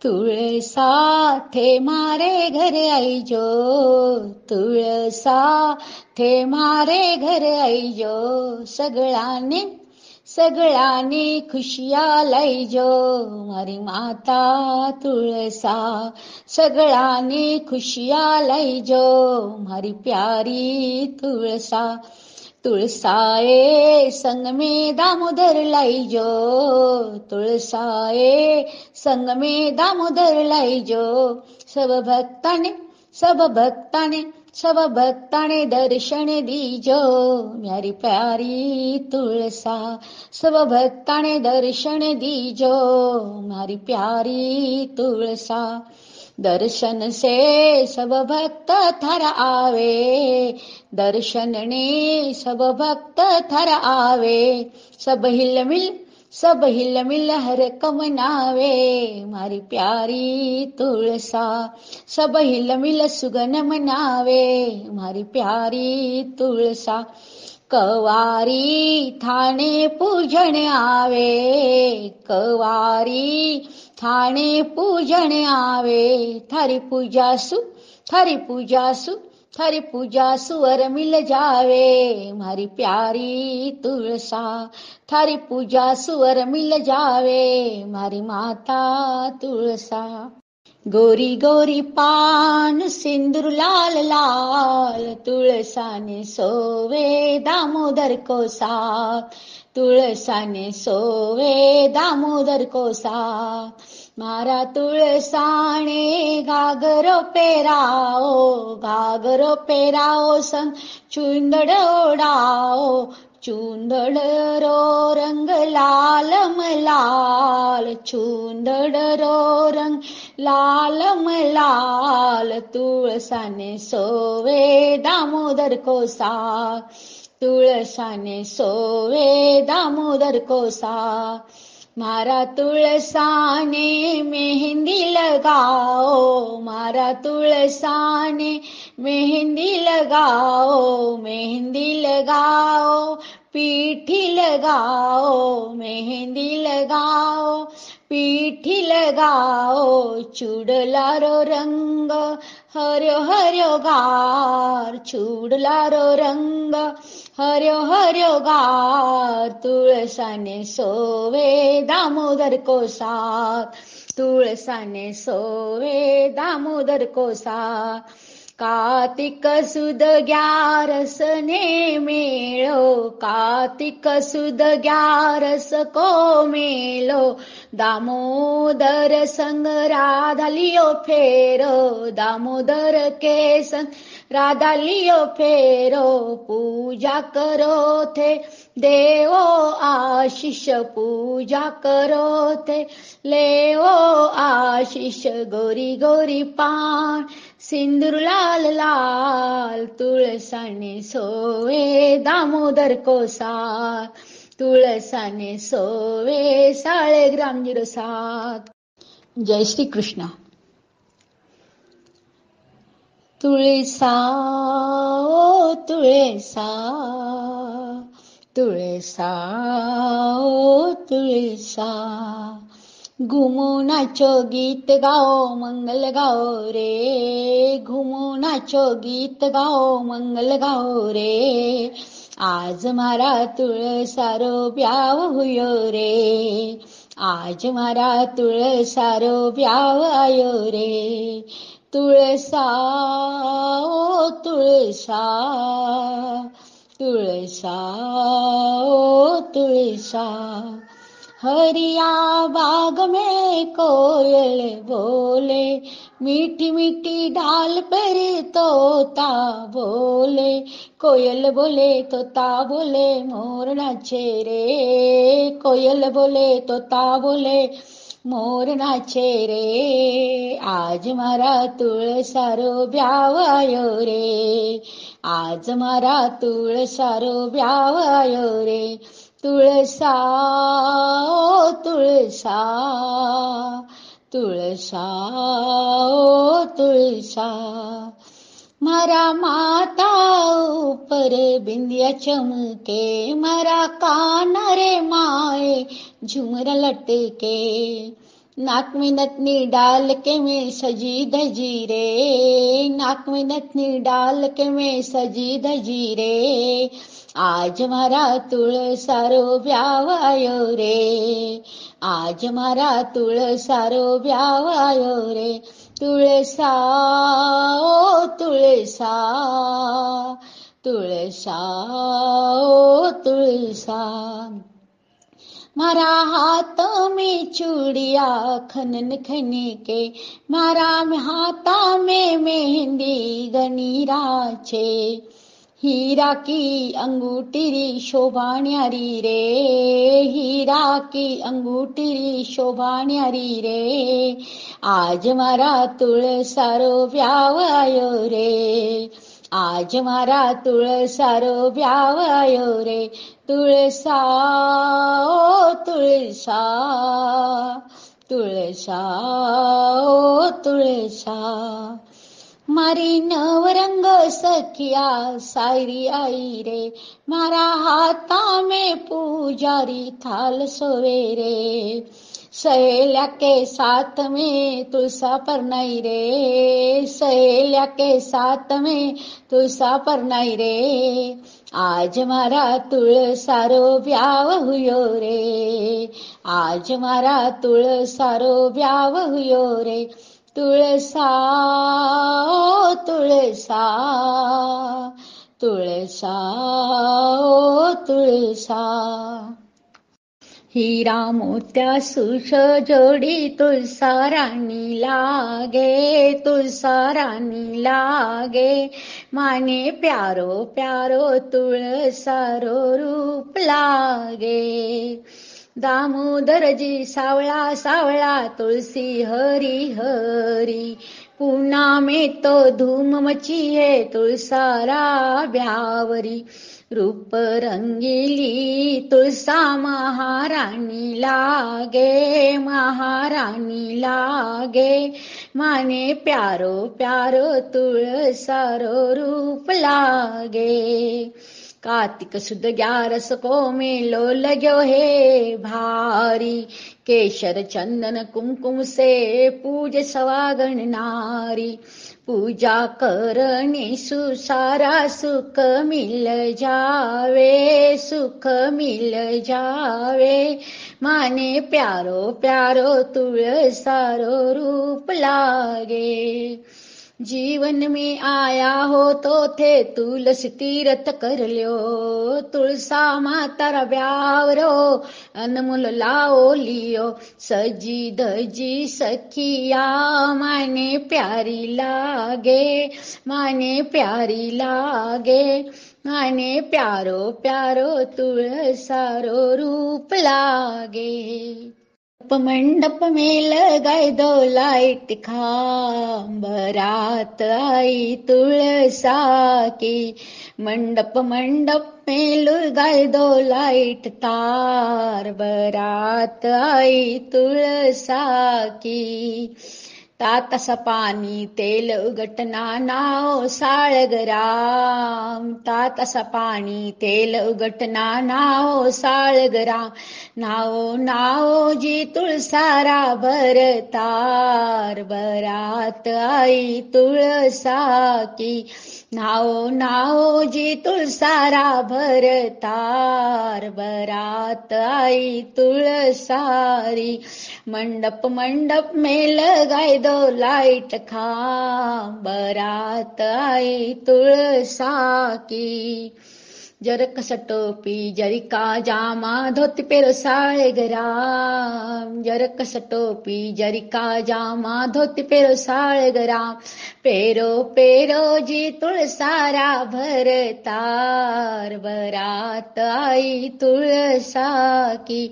तुळसा थे मारे घर आईजो, तुळसा थे मारे घर आईजो, सगळ्यांनी सगळ्यांनी खुशियाँ लाईजो, मारी माता तुळसा, सगळ्यांनी खुशियाँ लाईजो, मारी प्यारी तुळसा. तुळसाए संग में दामोदर लाईजो, तुळसाए संग में दामोदर लाईजो, सब भक्ताने सब भक्ताने सब भक्ताने दर्शन दीजो, म्यारी प्यारी तुळसा, सब भक्ताने दर्शन दीजो, म्यारी प्यारी तुळसा. दर्शन से सब भक्त थर आवे, दर्शन ने सब भक्त थर आवे, सब हिल मिल हर कमनावे, मारी प्यारी तुळसा, सब हिल मिल सुगन मनावे, मारी प्यारी तुळसा. कवारी थाने पूजन आवे, कवारी थाने पूजन आवे, थारी पूजासु थारी पूजासु थारी पूजासु वर मिल जावे, मारी प्यारी तुळसा, थारी पूजासु वर मिल जावे, मारी माता तुळसा. गोरी गोरी पान सिंदूर लाल लाल, तुळसाने सोवे दामोदर को साथ, तुळसाने सोवे दामोदर को साथ. मारा तुळसाने घागरो पेराओ, घागरो पेराओ, संग चुंदड ओढाओ, चुंदड रो रंग लाल मलाल, चुंदड रो रंग लाल मलाल, तुळसाने सोवे दामोदर को साथ, तुळसाने सोवे दामोदर को साथ. मारा तुळसाने मेहंदी लगाओ, मारा तुळसाने मेहंदी लगाओ, मेहंदी लगाओ, पीठी लगाओ, मेहंदी लगाओ, पीठी लगाओ, चुडला रो रंग हर्यो हर्यो गार, चुडला रो रंग हर्यो हर्यो गार, तुळसाने सोवे दामोदर को साथ, तुळसाने सोवे दामोदर को साथ. कार्तिक सुद ग्यारस ने मेळो, कार्तिक सुद ग्यारस को मेलो, दामोदर संग राधा लियो फेरो, दामोदर के संग राधा लियो फेरो, पूजा करो थे देवो आशीष, पूजा करो थे लेवो आशीष. गोरी गोरी पान सिंदूर लाल लाल, तुळसाने सोवे दामोदर को साथ, तुळसाने सोवे साळेग्राम 07. जय श्री कृष्ण. तुळसा ओ तुळसा, तुळसा ओ तुळसा, घुमू नाचो गीत गाओ मंगल गाओ रे, घुमू नाचो गीत गाओ मंगल गाओ रे, आज मारा तुळसारो ब्याव हुयो रे, आज मारा तुळसारो ब्याव आयो रे. तुळसा ओ तुळसा, तुळसा ओ तुळसा, हरिया बाग में कोयल बोले, मीठी मीठी डाल पर तोता बोले, कोयल बोले तोता बोले मोर नाचे रे, कोयल बोले तोता बोले मोर नाचे रे, आज मारा तुळसारो ब्याव आयो रे, आज मारा तुळसारो ब्याव आयो रे. तुळसा ओ तुळसा, तुळसा ओ तुळसा, मारा माता ऊपर बिंदिया चमके, मारा काना रे माए झुमर लटके, नाक में नथनी डाल के मैं सजी धजी रे, नाक में नथनी डाल के मैं सजी धजी रे, आज मारा तुळसारो ब्यावायो रे, आज मारा तुळसारो ब्यावायो रे, तुळसा ओ तुळसा, तुळसा ओ तुळसा, मारा हाथ में चूड़िया खनन खनी के, मारा हाथा में मेहंदी गनीरा छे, हीरा की अंगूठी शोभाण्यारी रे, हीरा की अंगूठी शोभाण्यारी रे, आज मारा तुळसारो ब्यावायो रे, आज मारा तुळसारो ब्यावायो रे, तुळसा ओ तुळसा, तुळसा ओ तुळसा, मारी नवरंग सखिया सायरी आई रे, मारा हाथा में पूजारी थाल सोवे रे, सहेलिया के साथ में तुलसा पर नहीं रे, सहेलिया के साथ में तुलसा पर नहीं रे, आज मारा तुळसारो ब्याव हुयो रे, आज मारा तुळसारो ब्याव हुयो रे, तुळसा ओ तुळसा, तुळसा ओ तुळसा, हीरा मोत्या सुश जोडी तुळसा राणी लागे, तुळसा राणी लागे, माने प्यारो प्यारो तुळसारो रूप लागे, दामोदर जी सावळा सावळा तुलसी हरी हरी, पूना में तो धूम मची है तुळसारा ब्यावरी, रूप रंगीली तुळसा महाराणी लागे, महाराणी लागे, माने प्यारो प्यारो तुळसारो रूप लागे, कार्तिक सुद 11 को मेलो लग्यो है भारी, केशर चंदन कुमकुम से पूज सवागण नारी, पूजा करने सुसारा सुख मिल जावे, सुख मिल जावे, माने प्यारो प्यारो तुळसारो रूप लागे, जीवन में आया हो तो थे तुलसी तीरथ कर लियो, तुळसा मातारा ब्यावरो अनमोल लाओ लियो, सजी धजी सखिया माने प्यारी लागे, माने प्यारी लागे, माने प्यारो प्यारो तुळसारो रूप लागे, मंडप में लगाए दो लाइट खाम, बारात आई तुळसा की, मंडप मंडप में लगाए दो लाइट तार, बारात आई तुळसा की, तातसा पाणी तेल उगटना नाव साळगराम, तातसा पाणी तेल उगटना नाव साळगराम, नावो नावो जी तुळसारा भरतार, बरात आई तुळसा की, नावो नावो जी तुळसारा भरतार, बरात आई तुळसारी, मंडप मंडप में लगाए दो लाइट खाम, बारात आई तुळसा की, जरक सटोपी जरिका जामा धोती पेरो साळगराम, जरक सटोपी जरिका जामा धोती पेरो साळगराम, पेरो पेरो जी तुळसारा भरतार, बरात आई तुळसा की,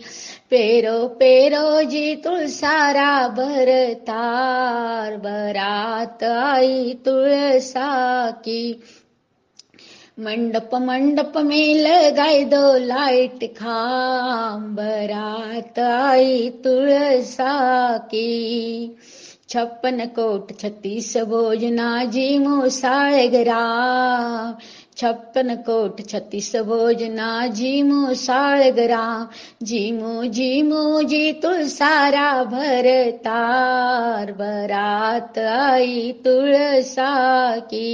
पेरो पेरो जी तुळसारा भरतार, बरात आई तुळसा की, मंडप मंडप में लगाए दो लाइट खाम, बारात आई तुळसा की, 56 कोट 36 भोजना जी मोसाळगराम, 56 कोट 36 भोजना झिमो साळगराम झिमो झिमो जी तुळसारा भरतार भरात आई तुळसा की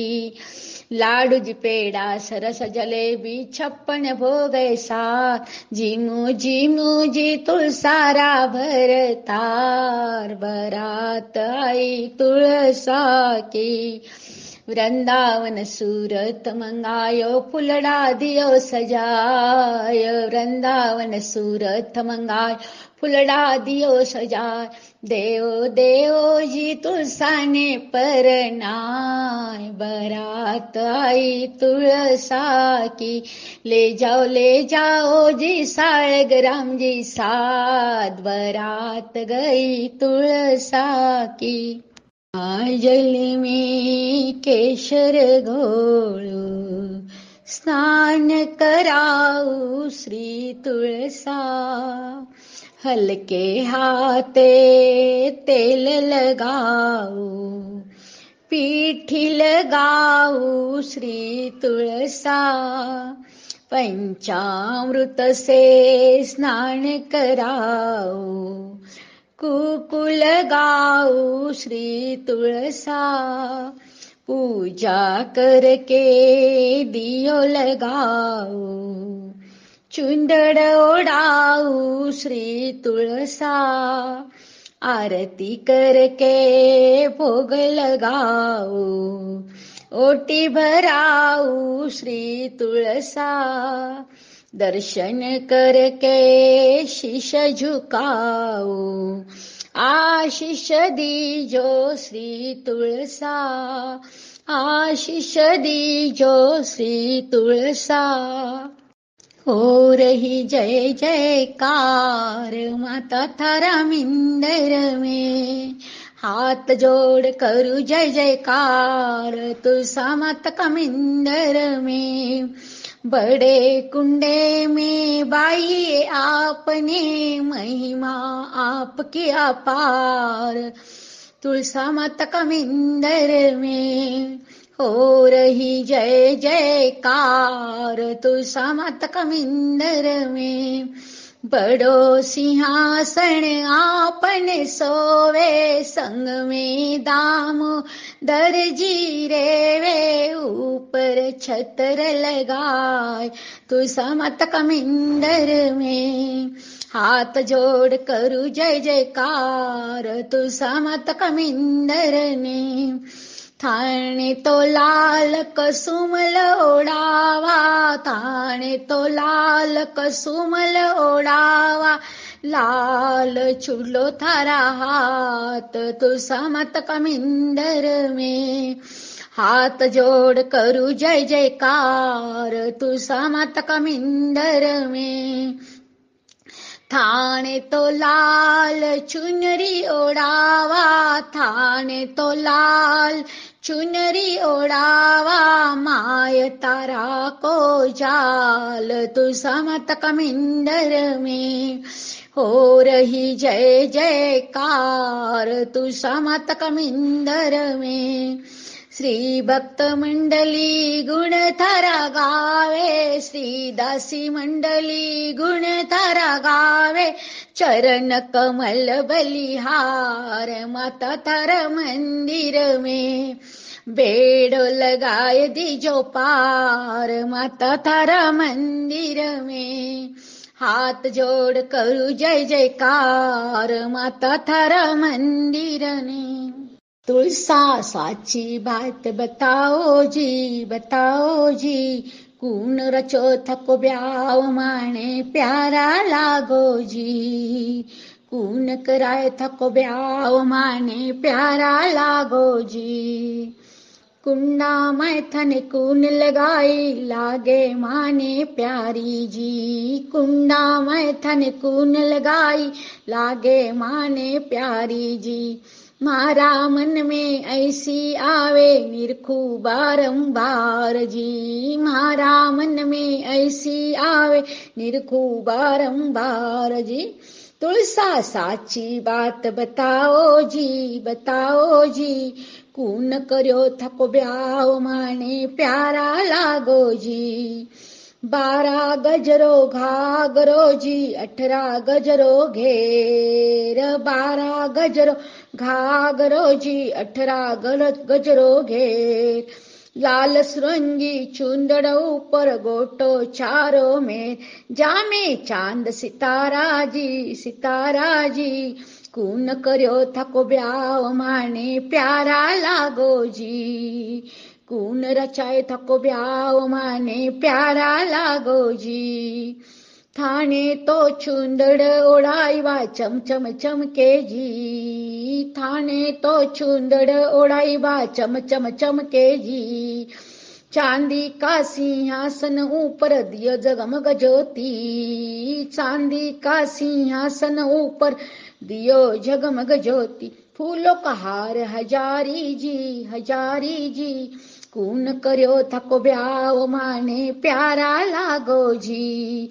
लाडूजी पेडा सरस जलेबी 56 भोग सात झिमू झिमू जी तुळसारा भरतार भरात आई तुळसा की वृंदावन सूरत मंगायो फुलडा दियो सजाय वृंदावन सूरत मंगाय फुलडा दियो सजाय देव देव जी तुळसाने परनाय बरात आई तुळसा की ले जाओ जी साळगराम जी सात बरात गई तुळसा की आजली मी केशर घोळू स्नान कराऊ श्री तुळसा हलके हाते तेल लगाऊ पीठी लगाऊ श्री तुळसा पंचामृत से स्नान कराऊ कुकुल गाऊ श्री तुळसा पूजा करके दियो लगाऊ चुंदड़ ओढ़ाऊ श्री तुळसा आरती करके भोग लगाऊ ओटी भराऊ श्री तुळसा दर्शन करके शीश झुकाऊ आशीष दीजो श्री तुळसा आशीष दीजो श्री तुळसा हो रही जय जयकार माता थारा मिंदर में हाथ जोड़ करू जय जयकार तुळसा माता का मिंदर में बड़े कुंडे में बाई आपने महिमा आपकी अपार तुळसा माता का मिंदर में हो रही जय जयकार तुळसा माता का मिंदर में बड़ो सिंहासन आपने सोवे संग में दामो दर्जी रेवे ऊपर छतर लगाए तुळसा माता का मिंदर में हाथ जोड़ करू जय जयकार तुळसा माता का मिंदर ने थाने तो लाल कसुमल ओढावा थाने तो लाल कसुमल ओढावा लाल चुलो थारा हाथ तुळसा माता का मिंदर में हाथ जोड़ करू जय जयकार तुळसा माता का मिंदर में थाने तो लाल चुनरी ओढ़ावा थाने तो लाल चुनरी ओढ़ावा माय तारा को जाल तुळसा माता का मिंदर में हो रही जय जयकार तुळसा माता का मिंदर में श्री भक्त मंडली गुण थारा गावे श्री दासी मंडली गुण थारा गावे चरण कमल बलिहार माता थारा मंदिर में बेड़ लगाए दीजो पार माता थारा मंदिर में हाथ जोड़ करू जय जयकार माता थारा मंदिर ने तुळसा साची बात बताओ जी कून रचो थको ब्याव माने प्यारा लागो जी कून कराए थको ब्याव माने प्यारा लागो जी कुंडा मैथन कून लगाई लागे माने प्यारी जी कुंडा मैथन कून लगाई लागे माने प्यारी जी मारा मन में ऐसी आवे निरखू बारंबार जी मारा मन में ऐसी आवे निरखू बारंबार जी तुळसा साची बात बताओ जी कून कर्यो थको ब्याव माने प्यारा लागो जी। 12 गजरो घागरो जी 18 गजरो घेर। 12 गजरो घागरो जी 18 गजरो घेर। लाल सुरंगी चुंदड़ ऊपर गोटो चारों में जामे चांद सितारा जी। कून कर्यो थको ब्याव माने प्यारा लागो जी। कून रचाए थको ब्याव माने प्यारा लागो जी। थाने तो चुंदड़ ओढ़ाईवा चमचम चमके जी। थाने तो चुंदड़ ओढ़ाईवा चमचम चमके जी। चांदी का सिंहासन ऊपर दियो जगमग ज्योति। चांदी का सिंहासन ऊपर दियो जगमग ज्योति। फूलों का हार हजारी जी। कून कर्यो थको ब्याव माने प्यारा लागो जी।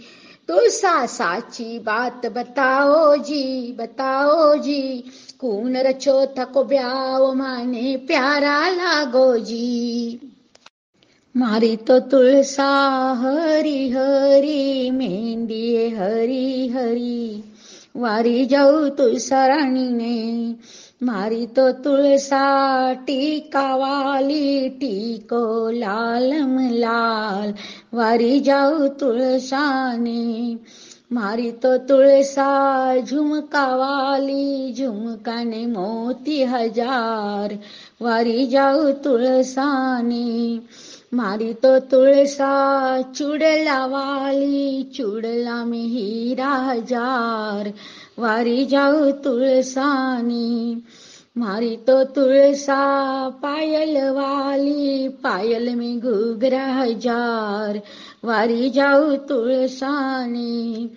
तुलसा साची बात बताओ जी। कून रचो थको ब्याव माने प्यारा लागो जी। मारी तो तुलसा हरी हरी मेहंदी हरी हरी। वारी जाऊ तुलसा रानी ने। मारी तो तुलसा टीका वाली टीको लालम लाल। वारी जाऊ तुलसा ने। मारी तो तुलसा झुमका वाली झुमका ने मोती हजार। वारी जाऊ तुलसा ने। मारी तो तुलसा चुड़ला वाली चुड़ला में हीरा हजार। वारी जाऊ तुलसा ने। मारी तो तुलसा पायल वाली पायल में घुघरा हजार। वारी जाऊ तुलसा ने।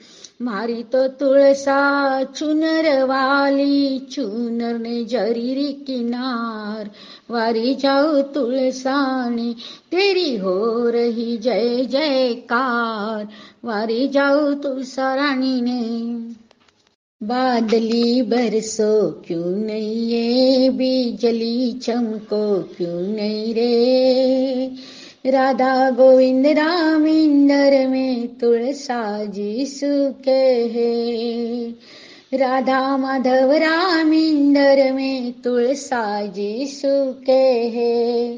मारी तो तुलसा चुनर वाली चुनर ने जरीरी किनार। वारी जाऊ तुलसा ने। तेरी हो रही जय जयकार। वारी जाऊ तुलसा रानी ने। बादली बरसो क्यों नहीं ये बिजली चमको क्यों नहीं रे। राधा गोविंद राम इंदर में तुलसा जी सुखे है। राधा माधव राम इंदर में तुलसा जी सुखे है।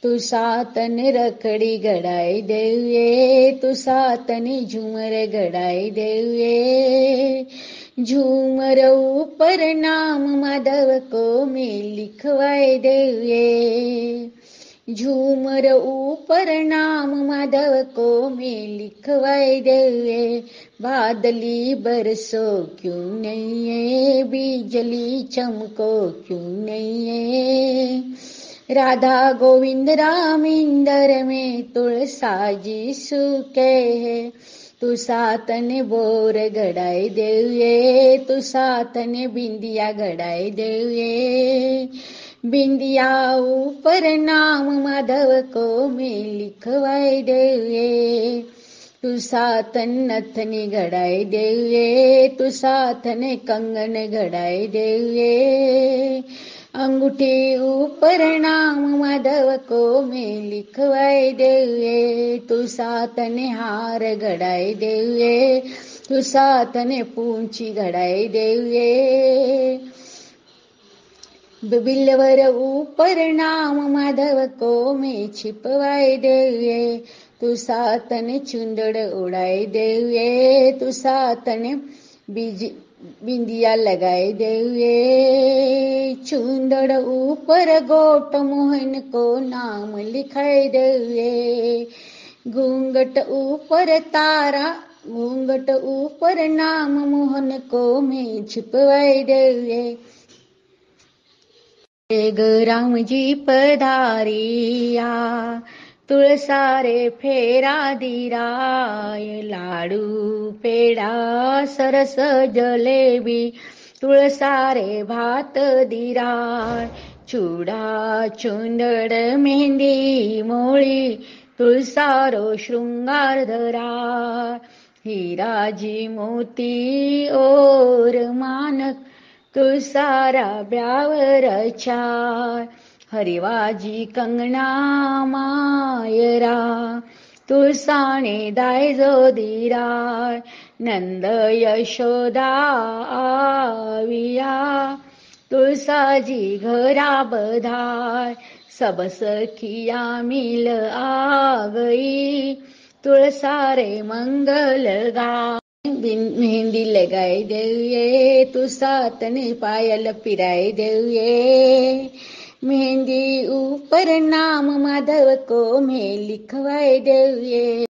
तू सातन रखड़ी गड़ाई देवे तू सातन झूमर गड़ाई देवे। झूमर ऊपर नाम माधव को मैं लिखवाए देवे। झूमर ऊपर नाम माधव को मैं लिखवाए देवे। बादली बरसो क्यों नहीं है बिजली चमको क्यों नहीं है। राधा गोविंद राम इंदर में तुलसा जी सुखे है। तू सातन बोर गड़ाई देवे तू सातन बिंदिया गड़ाई देवे। बिंदिया ऊपर नाम माधव को मैं लिखवाई देवे। तू सातन नथनी गड़ाई देवे तू सातन कंगन गड़ाई देवे। अंगूठी ऊपर नाम माधव को मैं लिखवाई देवे। तू सातने हार गड़ाई देवे तू सातने पूंची गड़ाई देवे। बिलवर ऊपर नाम माधव को मैं छिपवाई देवे। तू सातने चुंदड़ उड़ाई देवे तू सातने बिंदिया लगाई देवे। चुंदड़ ऊपर गोट मोहन को नाम लिखाई देवे। घूंघट ऊपर तारा घूंघट ऊपर नाम मोहन को मैं छिपवाई देवे। राम जी पधारिया तुळसा रे फेरा दिराय। लाडू पेडा सरस जलेबी तुळसा रे भात दिराय। चूडा चुंदड मेहंदी मोळी तुळसारो शृंगार धराय। हिराजी मोती ओर मानक तुळसारा ब्यावर छाय। हरिवाजी कंगना मायरा तुळसाने दाय जो धीराय नंद यशोदा आविया तुळसाजी घरा बधाय सब सखिया मिल आ गई तुळसा रे मंगल गाय मेहंदी लगाई देऊये तुळसा तने पायल पिराई देऊये मेहंदी ऊपर नाम माधव को मैं लिखवाए देऊये